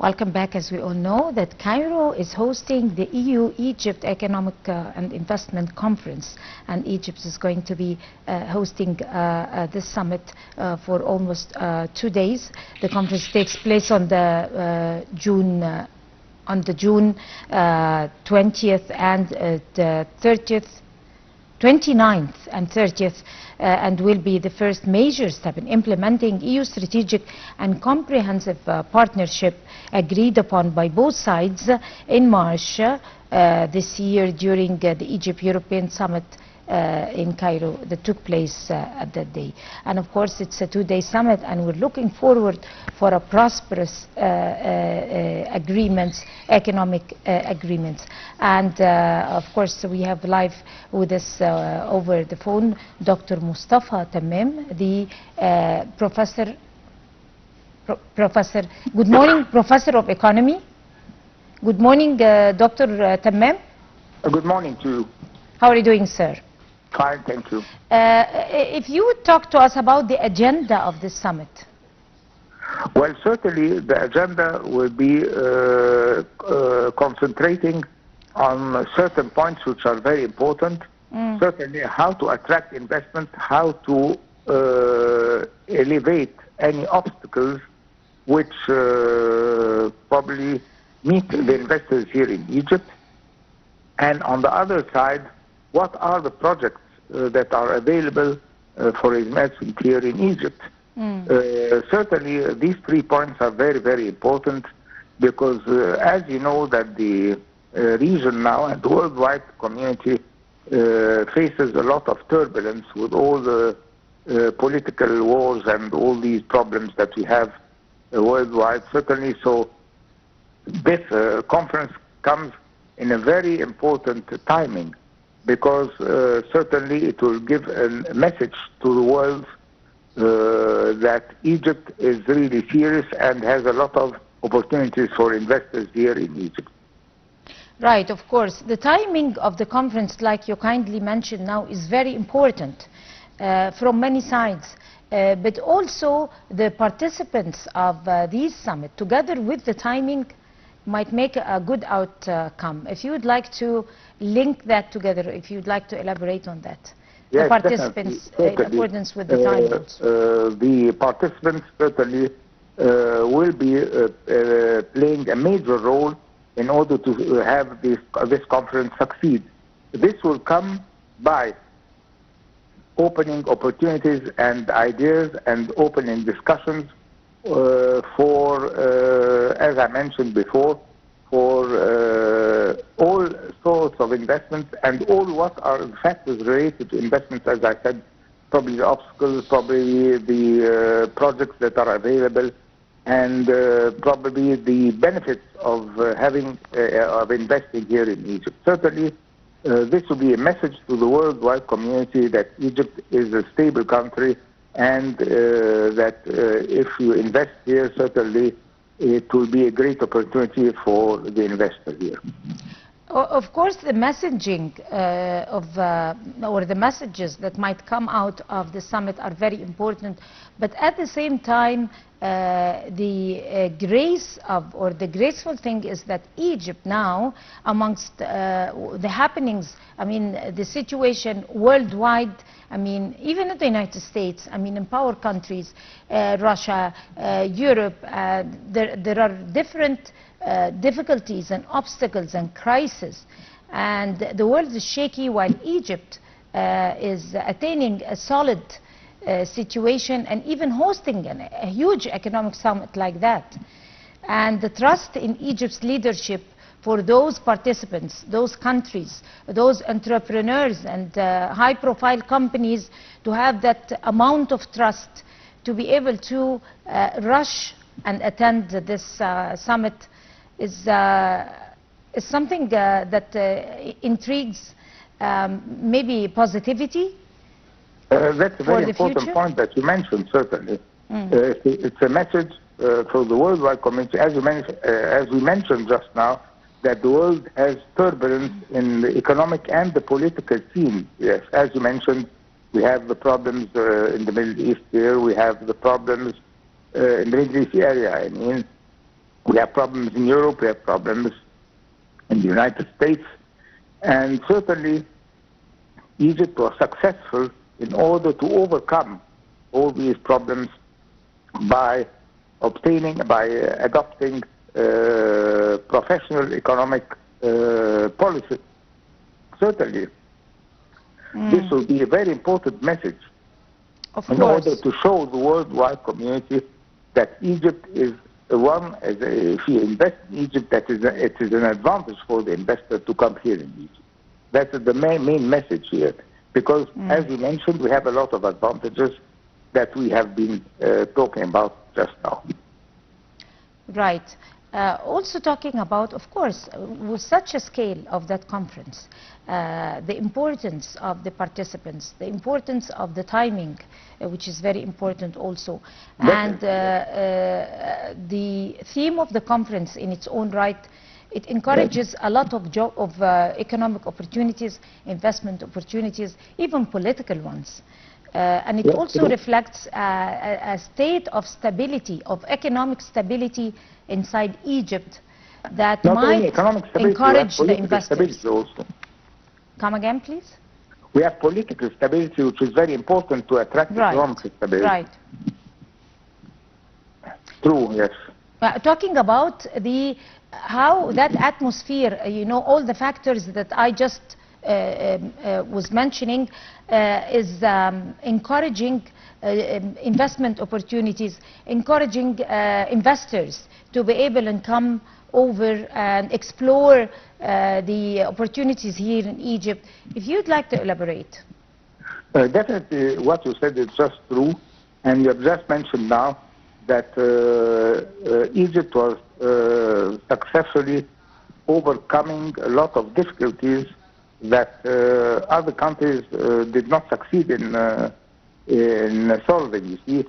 Welcome back. As we all know, that Cairo is hosting the EU-Egypt Economic and Investment Conference, and Egypt is going to be hosting this summit for almost 2 days. The conference takes place on the June 20th and the 29th and 30th, and will be the first major step in implementing EU strategic and comprehensive partnership agreed upon by both sides in March this year during the Egypt-European Summit in Cairo that took place at that day. And of course it's a 2-day summit, and we're looking forward for a prosperous economic agreements. And of course we have live with us over the phone Dr. Mustafa Tamaam, the professor. Good morning, Professor of Economy. Good morning, Dr. Tamaam. Good morning to you. How are you doing, sir? Fine, thank you. If you would talk to us about the agenda of this summit. Well, certainly the agenda will be concentrating on certain points which are very important. Certainly how to attract investment, how to elevate any obstacles which probably meet the investors here in Egypt. And on the other side, what are the projects that are available for investment here in Egypt? Certainly these 3 points are very, very important, because as you know that the region now and the worldwide community faces a lot of turbulence with all the political wars and all these problems that we have worldwide, certainly. So this conference comes in a very important timing, because certainly it will give a message to the world that Egypt is really serious and has a lot of opportunities for investors here in Egypt. Right, of course. The timing of the conference, like you kindly mentioned now, is very important from many sides. But also the participants of these summits, together with the timing, might make a good outcome. If you would like to link that together, if you would like to elaborate on that. Yes, the participants in accordance with the timings. The participants certainly will be playing a major role in order to have this conference succeed. This will come by opening opportunities and ideas and opening discussions for, as I mentioned before, for all sorts of investments and all what are factors related to investments, as I said, probably the obstacles, probably the projects that are available, and probably the benefits of of investing here in Egypt. Certainly, this will be a message to the worldwide community that Egypt is a stable country, and that if you invest here, certainly it will be a great opportunity for the investor here. Of course, the messaging or the messages that might come out of the summit are very important, but at the same time, the graceful thing is that Egypt now, amongst the happenings, I mean, the situation worldwide, I mean, even in the United States, I mean, in power countries, Russia, Europe, there are different difficulties and obstacles and crises, and the world is shaky, while Egypt is attaining a solid situation and even hosting a huge economic summit like that. And the trust in Egypt's leadership for those participants, those countries, those entrepreneurs and high-profile companies to have that amount of trust to be able to rush and attend this summit is something that intrigues maybe positivity. That's a very important point that you mentioned, certainly. It's a message for the worldwide community, as we mentioned just now, that the world has turbulence in the economic and the political scene. Yes, as you mentioned, we have the problems in the Middle East here, we have the problems in the Middle East area, I mean, We have problems in Europe, we have problems in the United States, and certainly Egypt was successful in order to overcome all these problems by adopting professional economic policy. Certainly, this will be a very important message in order to show the worldwide community that Egypt is the one, if you invest in Egypt, it is an advantage for the investor to come here in Egypt. That is the main message here. Because, as you mentioned, we have a lot of advantages that we have been talking about just now. Right. Also talking about, of course, with such a scale of that conference, the importance of the participants, the importance of the timing, which is very important also, and the theme of the conference in its own right, it encourages a lot of economic opportunities, investment opportunities, even political ones. And it also reflects a state of stability, of economic stability inside Egypt that might encourage the investors. Also. Come again, please? We have political stability, which is very important to attract economic stability. Right. True, yes. Talking about how that atmosphere, you know, all the factors that I just was mentioning is encouraging investment opportunities, encouraging investors to be able and come over and explore the opportunities here in Egypt. If you'd like to elaborate. Definitely what you said is just true, and you have just mentioned now that Egypt was successfully overcoming a lot of difficulties that other countries did not succeed in solving. You see,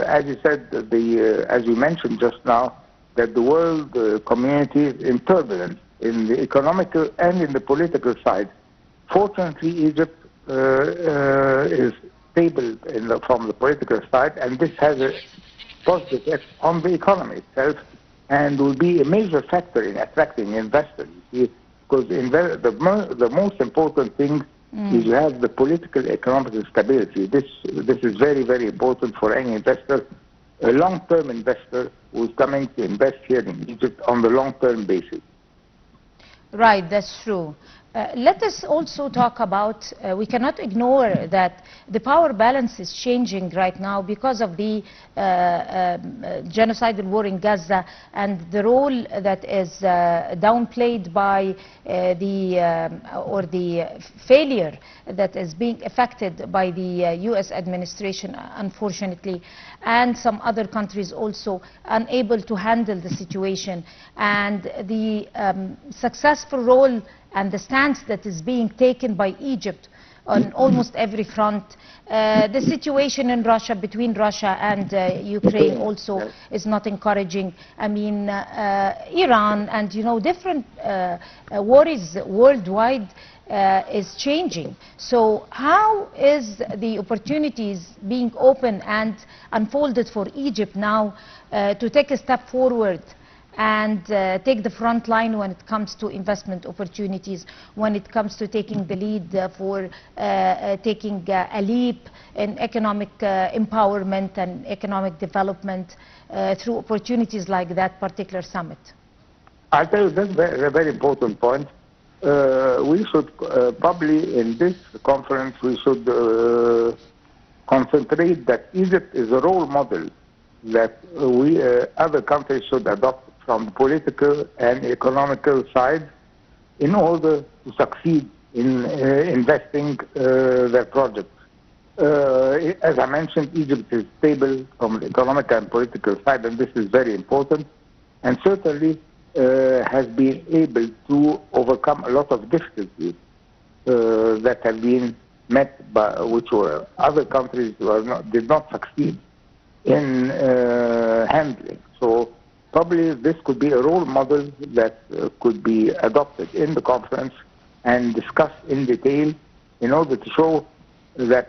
as you said, as you mentioned just now, that the world community is in turbulence in the economical and in the political side. Fortunately, Egypt is stable from the political side, and this has a positive effect on the economy itself, and will be a major factor in attracting investors. You see, because the most important thing is you have the political economic stability. This is very, very important for any investor, a long-term investor who is coming to invest here in Egypt on the long-term basis. Right, that's true. Let us also talk about, we cannot ignore that the power balance is changing right now because of the genocidal war in Gaza and the role that is downplayed by the failure that is being affected by the U.S. administration, unfortunately, and some other countries also unable to handle the situation, and the successful role and the stance that is being taken by Egypt on almost every front. The situation in Russia, between Russia and Ukraine also is not encouraging. I mean, Iran and, you know, different worries worldwide is changing. So how is the opportunities being open and unfolded for Egypt now to take a step forward and take the front line when it comes to investment opportunities, when it comes to taking the lead for taking a leap in economic empowerment and economic development through opportunities like that particular summit? I'll tell you, that's a very important point. We should probably in this conference, we should concentrate that Egypt is a role model that other countries should adopt from the political and economical side in order to succeed in investing their projects. As I mentioned, Egypt is stable from the economic and political side, and this is very important, and certainly has been able to overcome a lot of difficulties that have been met by which were other countries did not succeed in handling. So probably this could be a role model that could be adopted in the conference and discussed in detail in order to show that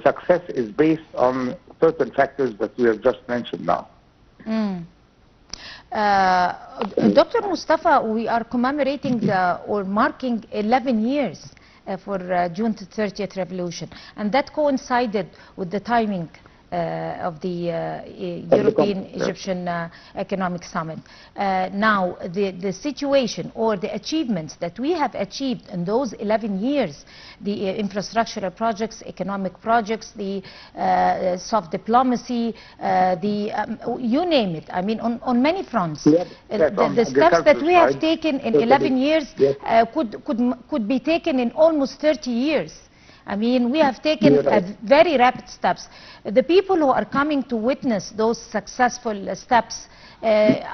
success is based on certain factors that we have just mentioned now. Dr. Mustafa, we are commemorating or marking 11 years for June 30th revolution, and that coincided with the timing of the European Egyptian Economic Summit. Now, the situation or the achievements that we have achieved in those 11 years, the infrastructural projects, economic projects, the soft diplomacy, you name it, I mean, on many fronts. Yes, the steps that we have taken in 11 years could be taken in almost 30 years. I mean, we have taken very rapid steps. The people who are coming to witness those successful steps,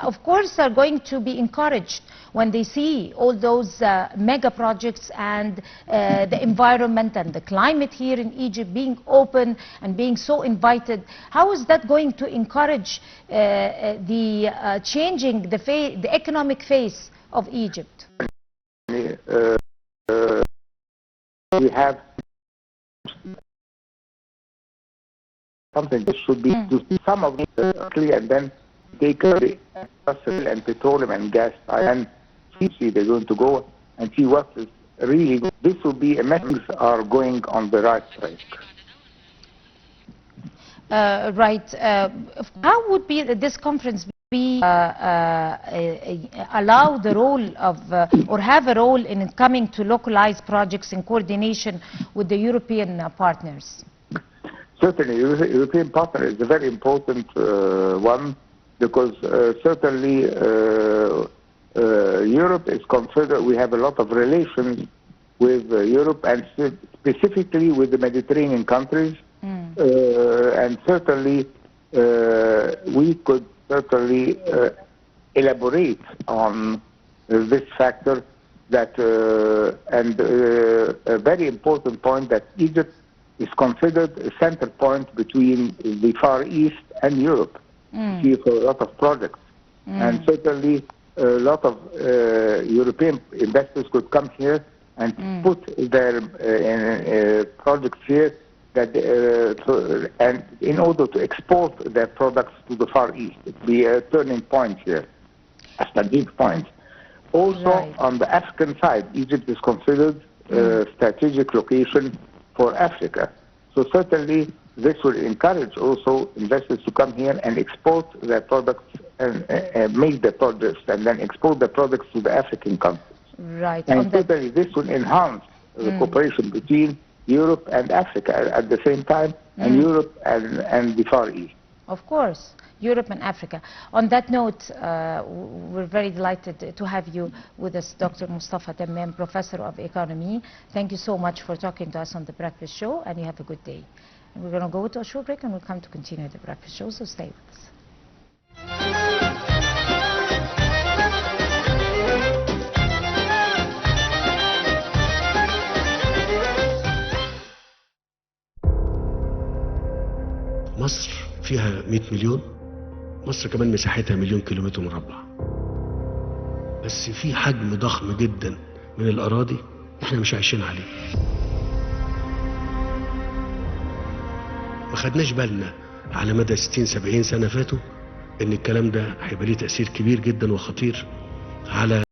of course, are going to be encouraged when they see all those mega projects and the environment and the climate here in Egypt being open and being so invited. How is that going to encourage the changing the economic face of Egypt? We have something that should be to some of it and then take the fossil and petroleum and gas and see they're going to go and see what is really. This will be a message are going on the right track. Right. How would this conference be allow the role of or have a role in coming to localize projects in coordination with the European partners? Certainly, European partner is a very important one, because certainly Europe is considered, we have a lot of relations with Europe and specifically with the Mediterranean countries. And certainly we could certainly elaborate on this factor that, and a very important point, that Egypt is considered a center point between the Far East and Europe for a lot of projects. And certainly a lot of European investors could come here and put their projects here, that and in order to export their products to the Far East. It would be a turning point here, a strategic point. Also, on the African side, Egypt is considered a strategic location for Africa. So certainly this will encourage also investors to come here and export their products and make their products and then export their products to the African countries. Right. And certainly this will enhance the cooperation between Europe and Africa at the same time, and Europe and the Far East. Of course, Europe and Africa. On that note, we're very delighted to have you with us, Dr. Mustafa Tamaam, Professor of Economy. Thank you so much for talking to us on The Breakfast Show, and you have a good day. And we're going to go to a short break, and we'll come to continue The Breakfast Show, so stay with us. مصر فيها 100 مليون. مصر كمان مساحتها 1,000,000 كيلومتر مربع. بس في حجم ضخم جدا من الأراضي احنا مش عايشين عليه. ما خدناش بالنا على مدى 60-70 سنة فاتوا ان الكلام ده هيبقى ليه تأثير كبير جدا وخطير على